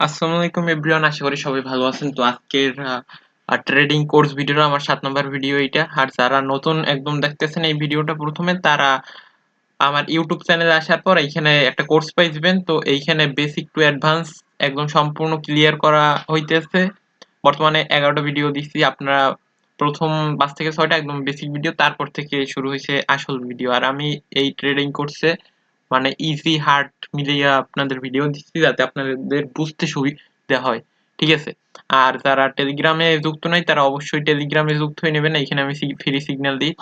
আসসালামু আলাইকুম এভরিওয়ান, আশা করি সবাই ভালো আছেন। তো আজকের ট্রেডিং কোর্স ভিডিওটা আমার 7 নাম্বার ভিডিও এইটা। আর যারা নতুন একদম দেখতেছেন এই ভিডিওটা প্রথমে, তারা আমার ইউটিউব চ্যানেলে আসার পর এইখানে একটা কোর্স পাইবেন। তো এইখানে বেসিক টু অ্যাডভান্স একদম সম্পূর্ণ ক্লিয়ার করা হইতেছে। বর্তমানে 11টা ভিডিও দিচ্ছি। আপনারা প্রথম 5 থেকে 6টা একদম বেসিক ভিডিও, তারপর থেকে শুরু হয়েছে আসল ভিডিও। আর আমি এই ট্রেডিং কোর্সে মানে ইজি হার্ড মিলিয়ে আপনাদের ভিডিও দিচ্ছি যাতে আপনাদের বুঝতে সুবিধা হয়, ঠিক আছে? আর যারা টেলিগ্রামে যুক্ত নাই তারা অবশ্যই টেলিগ্রামে যুক্ত হয়ে নেবেন। এখানে আমি ফ্রি সিগন্যাল দিই,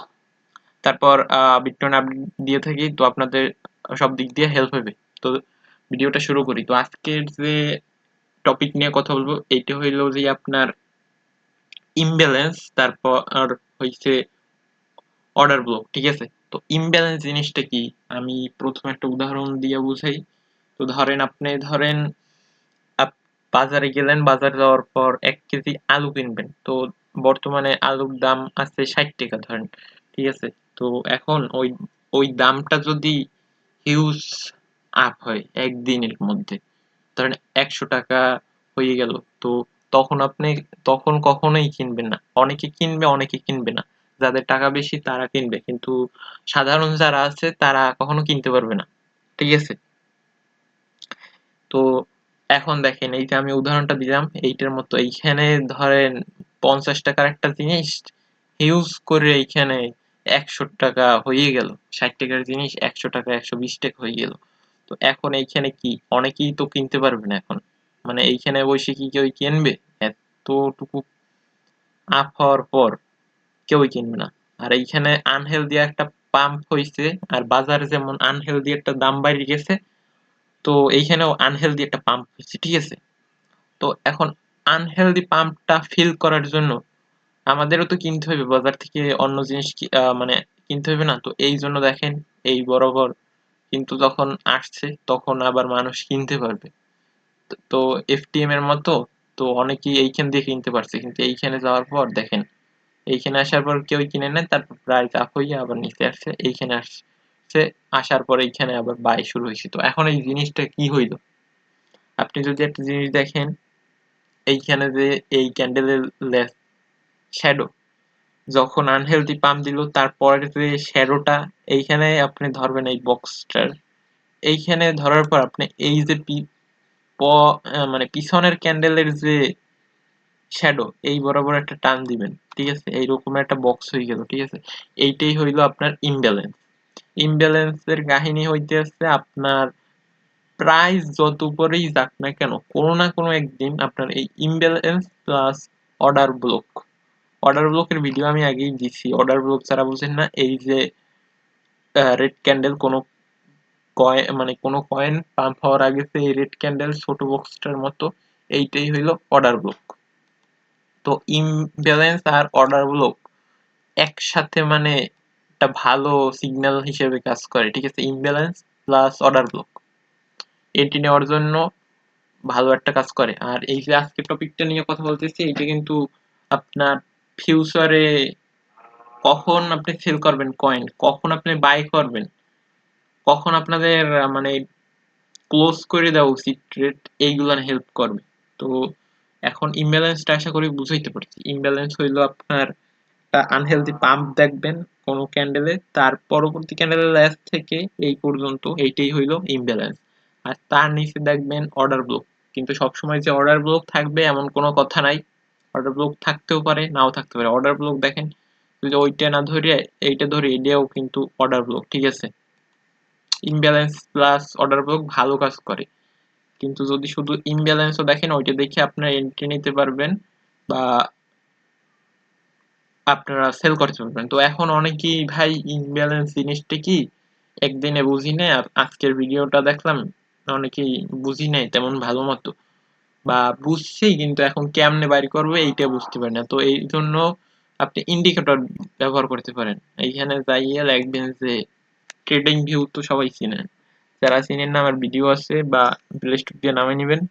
তারপর বিটকয়েন আপডেট দিয়ে থাকি, তো আপনাদের সব দিক দিয়ে হেল্প হবে। তো ভিডিওটা শুরু করি। তো আজকের যে টপিক নিয়ে কথা বলবো এইটা হইলো যে আপনার ইমব্যালেন্স, তারপর আর হইছে অর্ডার ব্লক, ঠিক আছে? তো ইমব্যালেন্স জিনিসটা কি আমি প্রথমে একটা উদাহরণ দিয়ে বুঝাই। তো ধরেন বাজারে গেলেন, বাজারে যাওয়ার পর 1 কেজি আলু কিনবেন। তো বর্তমানে আলুর দাম আছে 60 টাকা ধরেন, ঠিক আছে? তো এখন ওই ওই দামটা যদি হিউজ আপ হয় একদিনের মধ্যে, ধরেন 100 টাকা হয়ে গেল, তো তখন আপনি তখন কখনোই কিনবেন না। অনেকে কিনবে, অনেকে কিনবে না। যাদের টাকা বেশি তারা কিনবে, কিন্তু সাধারণ যারা আছে তারা কখনো কিনতে পারবে না, ঠিক আছে? তো এখন দেখেন, এই যে আমি উদাহরণটা দিলাম এইটার মতো, এইখানে ধরেন 50 টাকার একটা জিনিস ইউজ করে এইখানে 100 টাকা হয়ে গেল। 60 টাকার জিনিস 100 টাকা, 120 টাকা হয়ে গেল। তো এখন এইখানে কি অনেকেই তো কিনতে পারবে না এখন, মানে এইখানে বসে কি কেউ কিনবে? এতটুকু আপ হওয়ার পর কেউই কিনবে না। আর এইখানে আনহেলদি একটা পাম্প হইছে, আর বাজারে যেমন আনহেলদি একটা দাম বাইরে গেছে, তো এইখানেও আনহেলদি একটা পাম্প হয়েছে, ঠিক আছে? তো এখন আনহেলদি পাম্পটা ফিল করার জন্য আমাদেরও তো কিনতে হবে বাজার থেকে অন্য জিনিস, মানে কিনতে হবে না? তো এই জন্য দেখেন এই বরাবর কিন্তু যখন আসছে তখন আবার মানুষ কিনতে পারবে। তো এফটিএম এর মতো, তো অনেকেই এইখান দিয়ে কিনতে পারছে, কিন্তু এইখানে যাওয়ার পর দেখেন, এইখানে আসার পর কেউ কিনে নেয়, তারপর প্রাইস আপ হইয়া আবার নিচে আসছে, এইখানে আসছে, আসার পর এইখানে আবার বাই শুরু হয়েছে। তো এখন এই জিনিসটা কি হইলো? আপনি যদি একটা জিনিস দেখেন, এইখানে যে এই ক্যান্ডেলের শ্যাডো যখন আনহেলদি পাম্প দিল, তারপরে যে শ্যাডোটা এইখানে আপনি ধরবেন এই বক্সটার, এইখানে ধরার পর আপনি এই যে মানে পিছনের ক্যান্ডেলের যে শ্যাডো এই বরাবর একটা টান দিবেন, ঠিক আছে? এইরকম একটা বক্স হয়ে গেল, ঠিক আছে? এইটাই হইলো আপনার ইমব্যালেন্স। ইমব্যালেন্সের কাহিনী হইতেছে আপনার প্রাইস যত উপরেই যাক না কেন, কোনো না কোনো একদিন আপনার এই imbalance plus order block, order ব্লকের ভিডিও আমি আগেই দিছি। অর্ডার ব্লক যারা বুঝেন না, এই যে রেড ক্যান্ডেল কোনো কয়েন, মানে কোনো কয়েন পাম্প হওয়ার আগে যে এই রেড ক্যান্ডেল ছোট বক্সটার মতো, এইটাই হইলো অর্ডার ব্লক। তো ইমব্যালেন্স আর অর্ডার ব্লক একসাথে মানে একটা ভালো সিগন্যাল হিসেবে কাজ করে, ঠিক আছে? ইমব্যালেন্স প্লাস অর্ডার ব্লক এটি নেওয়ার জন্য ভালো একটা কাজ করে। আর এই যে আজকের টপিকটা নিয়ে কথা বলতেছি, এইটা কিন্তু আপনার ফিউচারে কখন আপনি সেল করবেন কয়েন, কখন আপনি বাই করবেন, কখন আপনাদের মানে ক্লোজ করে দেওয়া উচিত ট্রেড, এইগুলা হেল্প করবে। তো এখন ইমব্যালেন্সটা আশা করি বুঝাইতে পারছি। ইমব্যালেন্স হইলো আপনার একটা আনহেলদি পাম্প দেখবেন কোনো ক্যান্ডেলে, তার পরবর্তী ক্যান্ডেলের ল্যাস থেকে এই পর্যন্ত এইটাই হইলো ইমব্যালেন্স। আর তার নিচে দেখবেন অর্ডার ব্লক। কিন্তু সবসময় যে অর্ডার ব্লক থাকবে এমন কোনো কথা নাই। অর্ডার ব্লক থাকতেও পারে, নাও থাকতে পারে। অর্ডার ব্লক দেখেন, যদি ওইটা না ধরে এইটা ধরে, এটাও কিন্তু অর্ডার ব্লক, ঠিক আছে? ইমব্যালেন্স প্লাস অর্ডার ব্লক ভালো কাজ করে। কিন্তু যদি শুধু ইমব্যালেন্সও দেখেন, ওইটা দেখে আপনারা এন্ট্রি নিতে পারবেন বা আপনারা সেল করতে পারবেন। তো এখন অনেকেই ভাই ইমব্যালেন্স জিনিসটা কি একদিনে বুঝি নাই, আর আজকের ভিডিওটা দেখলাম অনেকেই বুঝি নাই তেমন ভালো মতো, বা বুঝছেই কিন্তু এখন কেমনে বাইর করবে এইটা বুঝতে পারে না। তো এই জন্য আপনি ইন্ডিকেটর ব্যবহার করতে পারেন। এইখানে যাইয়ে লিখবেন যে ট্রেডিং ভিউ, তো সবাই চিনেন। যারা চিনেন না, আমার ভিডিও আছে, বা প্লে স্টোর দিয়ে নামে নেবেন।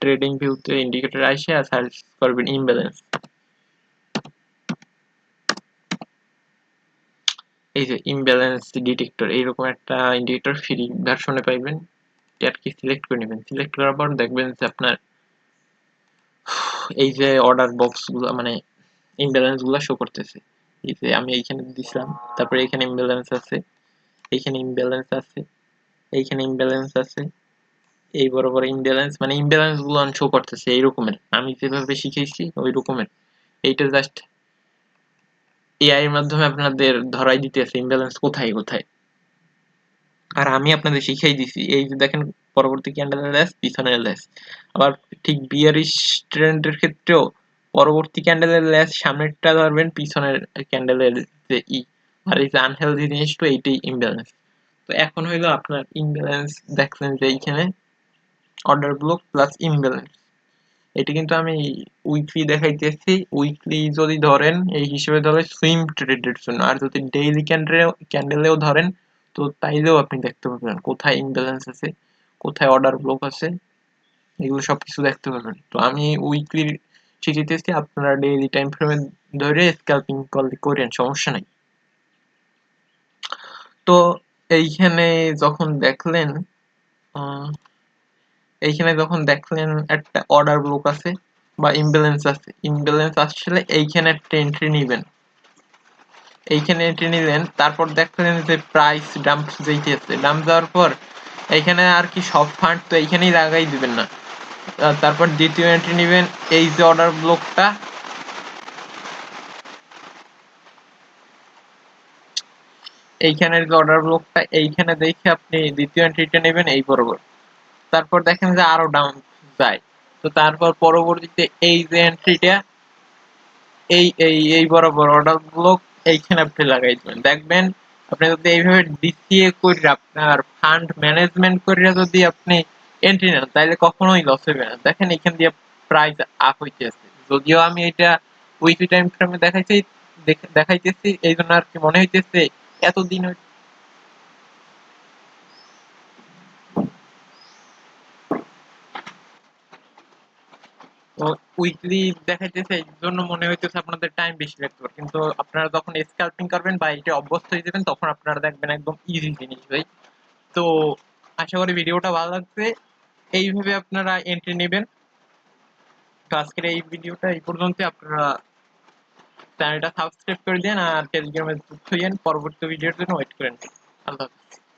ট্রেডিং ভিউতে ইন্ডিকেটর আসে আর সার্চ করবেন ইমব্যালেন্স। এই যে ইমব্যালেন্স ডিটেক্টর, এইরকম একটা ইন্ডিকেটর ফ্রি ভার্সনে পাইবেন। আর কি সিলেক্ট করে নেবেন। সিলেক্ট করার পর দেখবেন যে আপনার এই যে অর্ডার বক্স গুলো মানে ইমব্যালেন্স গুলো শো করতেছে। এই যে আমি এইখানে দিছিলাম, তারপরে এখানে ইমব্যালেন্স আছে, এইখানে ইমব্যালেন্স আছে, এইখানে ইমব্যালেন্স আছে, এই বরাবর ইমব্যালেন্স, মানে ইমব্যালেন্স গুলো শো করতেছে এই রকমের। আমি যেভাবে শিখেছি ওই রকমের। এইটা জাস্ট এআই এর মাধ্যমে আপনাদের ধরাই দিতেছে ইমব্যালেন্স কোথায় কোথায়। আর আমি আপনাদের শিখাই দিছি। এই যে দেখেন পরবর্তী ক্যান্ডেলের লেস, পিছনের লেস। আবার ঠিক বিয়ারিশ ট্রেন্ডের ক্ষেত্রেও পরবর্তী ক্যান্ডেলের লেস সামনেরটা ধরবেন, পিছনের ক্যান্ডেলের যে আর এই যে আনহেলদি জিনিসটা এইটাই ইমব্যালেন্স। তো এখন হইলো আপনার ইমব্যালেন্স দেখছেন যে এইখানে অর্ডার ব্লক প্লাস ইমব্যালেন্স। এটা কিন্তু আমি উইকলি দেখাইতেছি। উইকলি যদি ধরেন এই হিসেবে ধরে সুইং ট্রেডের জন্য, আর যদি ডেইলি ক্যান্ডেলেও ধরেন তো তাইলেও আপনি দেখতে পাবেন কোথায় ইমব্যালেন্স আছে, কোথায় অর্ডার ব্লক আছে, এগুলো সবকিছু দেখতে পাবেন। তো আমি উইকলি শিখিতেছি, আপনারা ডেইলি টাইম ফ্রেমে ধরে স্ক্যাল্পিং করেন, সমস্যা নাই। তো এইখানে যখন দেখলেন এইখানে যখন দেখলেন একটা অর্ডার ব্লক আছে বা ইমব্যালেন্স আছে, ইমব্যালেন্স আসলে এইখানে একটা এন্ট্রি নিবেন। এইখানে এন্ট্রি নিলেন, তারপর দেখলেন যে প্রাইস ডাম্প যাইতেছে, ডাম্প যাওয়ার পর এইখানে আর কি সব ফান্ড তো এইখানেই লাগাই দিবেন না। তারপর দ্বিতীয় এন্ট্রি নিবেন, এই যে অর্ডার ব্লকটা, এইখানের যে অর্ডার ব্লকটা এইখানে দেখে আপনি দ্বিতীয় এন্ট্রিটা নেবেন এই বরাবর। তারপর দেখেন যে আরো ডাউন যায়, তো তারপর পরবর্তীতে এই যে এন্ট্রিটা এই এই এই বরাবর অর্ডার ব্লক এইখানে আপনি লাগাই দিবেন। দেখবেন আপনি যদি এইভাবে ডিসিএ করে আপনার ফান্ড ম্যানেজমেন্ট করে যদি আপনি এন্ট্রি নেন তাহলে কখনোই লস হবে না। দেখেন এখান দিয়ে প্রাইস আপ হইতেছে, যদিও আমি এটা উইকলি টাইম ফ্রেমে দেখাইতেছি এই জন্য আর কি মনে হইতেছে এতদিন তো উইকলি দেখাইতেছে এই জন্য মনে হইতেছে আপনাদের টাইম বেশি লাগতে পারে, কিন্তু আপনারা যখন স্ক্যাল্পিং করবেন বা এটা অভ্যস্ত হয়ে যাবেন তখন আপনারা দেখবেন একদম ইজি জিনিস ভাই। তো আশা করি ভিডিওটা ভালো লাগছে, এইভাবে আপনারা এন্ট্রি নেবেন। তো আজকের এই ভিডিওটা এই পর্যন্ত। আপনারা চ্যানেলটা সাবস্ক্রাইব করে দেন আর টেলিগ্রামে যুক্ত হইয়েন, পরবর্তী ভিডিওর জন্য ওয়েট করেন। আল্লাহ হাফেজ।